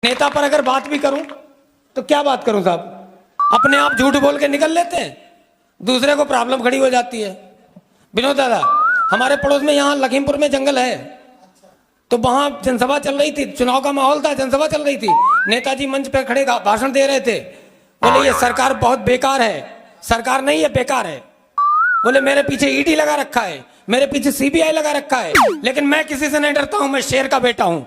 नेता पर अगर बात भी करूं तो क्या बात करूं साहब, अपने आप झूठ बोल के निकल लेते हैं, दूसरे को प्रॉब्लम खड़ी हो जाती है। विनोद दादा, हमारे पड़ोस में यहाँ लखीमपुर में जंगल है, तो वहां जनसभा चल रही थी, चुनाव का माहौल था, जनसभा चल रही थी। नेताजी मंच पे खड़े भाषण दे रहे थे, बोले ये सरकार बहुत बेकार है। सरकार नहीं है, बेकार है। बोले मेरे पीछे ईडी लगा रखा है, मेरे पीछे सीबीआई लगा रखा है, लेकिन मैं किसी से नहीं डरता हूं, मैं शेर का बेटा हूं।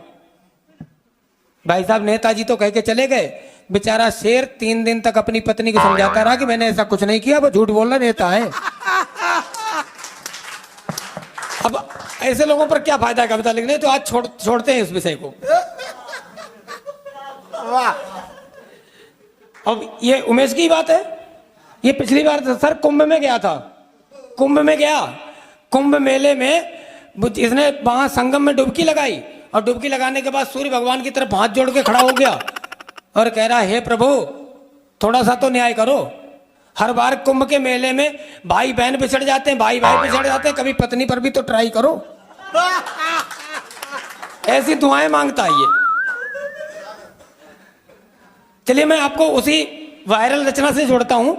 भाई साहब, नेताजी तो कह के चले गए, बेचारा शेर 3 दिन तक अपनी पत्नी को समझाता रहा कि मैंने ऐसा कुछ नहीं किया, वो झूठ बोल रहा नेता है। अब ऐसे लोगों पर क्या फायदा है कविता लिखने, तो आज छोड़ते हैं इस विषय को। अब ये उमेश की बात है, ये पिछली बार सर कुंभ में गया था, कुंभ में गया, कुंभ मेले में इसने वहां संगम में डुबकी लगाई, और डुबकी लगाने के बाद सूर्य भगवान की तरफ हाथ जोड़ के खड़ा हो गया और कह रहा, हे प्रभु थोड़ा सा तो न्याय करो। हर बार कुंभ के मेले में भाई बहन बिछड़ जाते हैं, भाई भाई बिछड़ जाते हैं, कभी पत्नी पर भी तो ट्राई करो। ऐसी दुआएं मांगता है ये। चलिए मैं आपको उसी वायरल रचना से जोड़ता हूं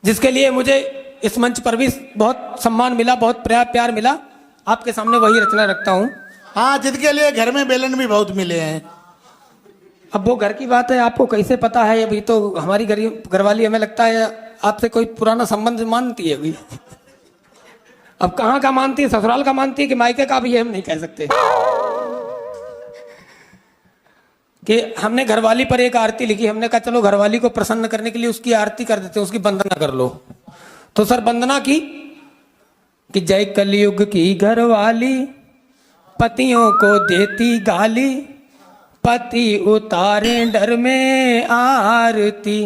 जिसके लिए मुझे इस मंच पर भी बहुत सम्मान मिला, बहुत प्यार मिला। आपके सामने वही रचना रखता हूं। हाँ, जिनके लिए घर में बेलन भी बहुत मिले हैं। अब वो घर की बात है, आपको कैसे पता है? अभी तो हमारी घरवाली हमें लगता है आपसे कोई पुराना संबंध मानती है अभी। अब कहाँ का मानती है, ससुराल का मानती है कि मायके का, भी ये हम नहीं कह सकते। कि हमने घरवाली पर एक आरती लिखी, हमने कहा चलो घरवाली को प्रसन्न करने के लिए उसकी आरती कर देते हैं, उसकी वंदना कर लो। तो सर वंदना की कि जय कलयुग की घरवाली पतियों को देती गाली, पति उतारे डर में आरती।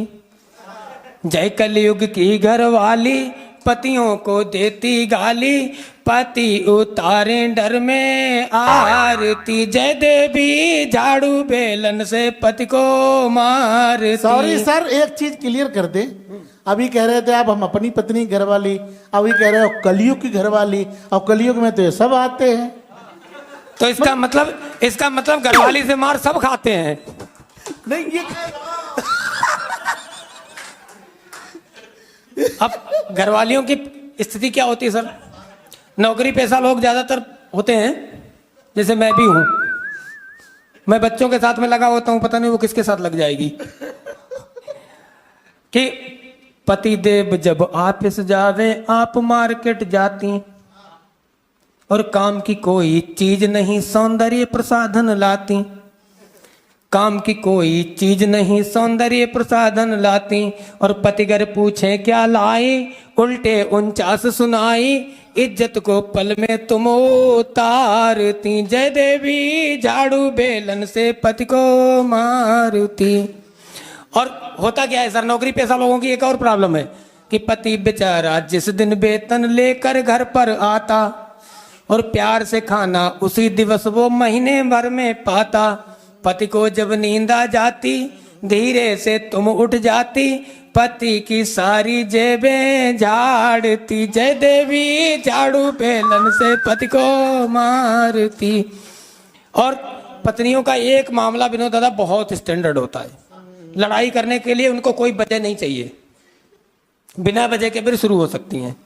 जय कलयुग की घरवाली पतियों को देती गाली, पति उतारे डर में आरती। जय देवी झाड़ू बेलन से पति को मारती। सॉरी सर, एक चीज क्लियर कर दे। अभी कह रहे थे आप हम अपनी पत्नी घरवाली, अभी कह रहे हो कलयुग की घरवाली, और कलयुग में तो ये सब आते हैं। तो इसका मतलब घरवाली से मार सब खाते हैं। नहीं, ये अब घरवालियों की स्थिति क्या होती है सर? नौकरी पेशा लोग ज्यादातर होते हैं, जैसे मैं भी हूं। मैं बच्चों के साथ में लगा होता हूं, पता नहीं वो किसके साथ लग जाएगी। कि पति देव जब ऑफिस जावे, आप मार्केट जाती, और काम की कोई चीज नहीं सौंदर्य प्रसाधन लाती। काम की कोई चीज नहीं सौंदर्य प्रसाधन लाती, और पतिगर पूछे क्या लाई, उल्टे 49 सुनाई, इज्जत को पल में तुम उतारती। जय देवी झाड़ू बेलन से पति को मारती। और होता क्या है सर, नौकरी पेशा लोगों की एक और प्रॉब्लम है कि पति बेचारा जिस दिन वेतन लेकर घर पर आता, और प्यार से खाना उसी दिवस वो महीने भर में पाता। पति को जब नींद आ जाती, धीरे से तुम उठ जाती, पति की सारी जेबें झाड़ती। जय देवी झाड़ू बेलन से पति को मारती। और पत्नियों का एक मामला विनोद दादा बहुत स्टैंडर्ड होता है। लड़ाई करने के लिए उनको कोई वजह नहीं चाहिए, बिना वजह के फिर शुरू हो सकती हैं।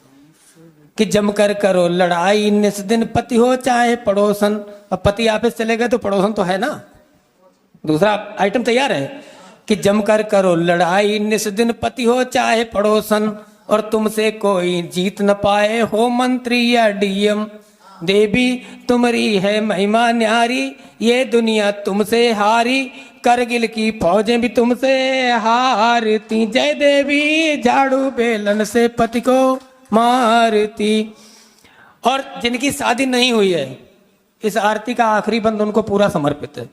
कि जमकर करो लड़ाई निस दिन, पति हो चाहे पड़ोसन। अब पति ऑफिस चले गए तो पड़ोसन तो है ना, दूसरा आइटम तैयार है। कि जमकर करो लड़ाई निस दिन, पति हो चाहे पड़ोसन, और तुमसे कोई जीत न पाए, हो मंत्री या डीएम। देवी तुम्हारी है महिमा न्यारी, ये दुनिया तुमसे हारी, करगिल की फौजें भी तुमसे हारती। जय देवी झाड़ू बेलन से पति को मारती। और जिनकी शादी नहीं हुई है, इस आरती का आखिरी बंद उनको पूरा समर्पित है।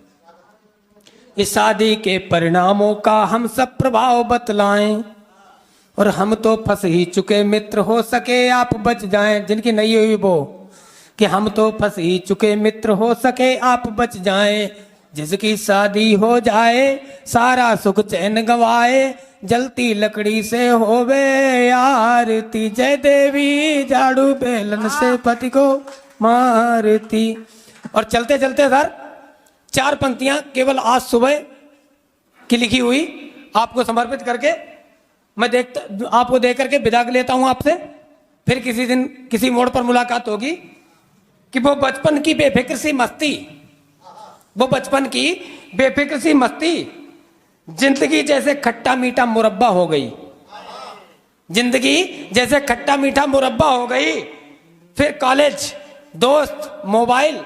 इस शादी के परिणामों का हम सब प्रभाव बतलाएं, और हम तो फंस ही चुके मित्र, हो सके आप बच जाएं। जिनकी नहीं हुई वो, कि हम तो फंस ही चुके मित्र, हो सके आप बच जाएं। जिसकी शादी हो जाए सारा सुख चैन गवाए, जलती लकड़ी से होवे आरती। जय देवी झाड़ू बेलन से पति को मारती। और चलते चलते सर 4 पंक्तियां केवल आज सुबह की लिखी हुई आपको समर्पित करके मैं आपको देख करके विदा लेता हूं आपसे। फिर किसी दिन किसी मोड़ पर मुलाकात होगी कि वो बचपन की बेफिक्र सी मस्ती, वो बचपन की बेफिक्र सी मस्ती जिंदगी जैसे खट्टा मीठा मुरब्बा हो गई, जिंदगी जैसे खट्टा मीठा मुरब्बा हो गई। फिर कॉलेज, दोस्त, मोबाइल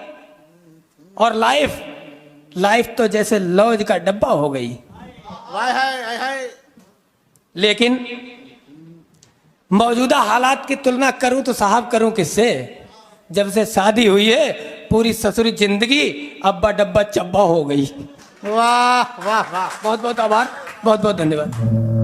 और लाइफ तो जैसे लॉज का डब्बा हो गई। वाह हाय हाय। लेकिन मौजूदा हालात की तुलना करूं तो साहब करूं किससे? जब से शादी हुई है पूरी ससुरी जिंदगी अब्बा डब्बा चब्बा हो गई। वाह वाह वाह। बहुत बहुत आभार, बहुत बहुत धन्यवाद।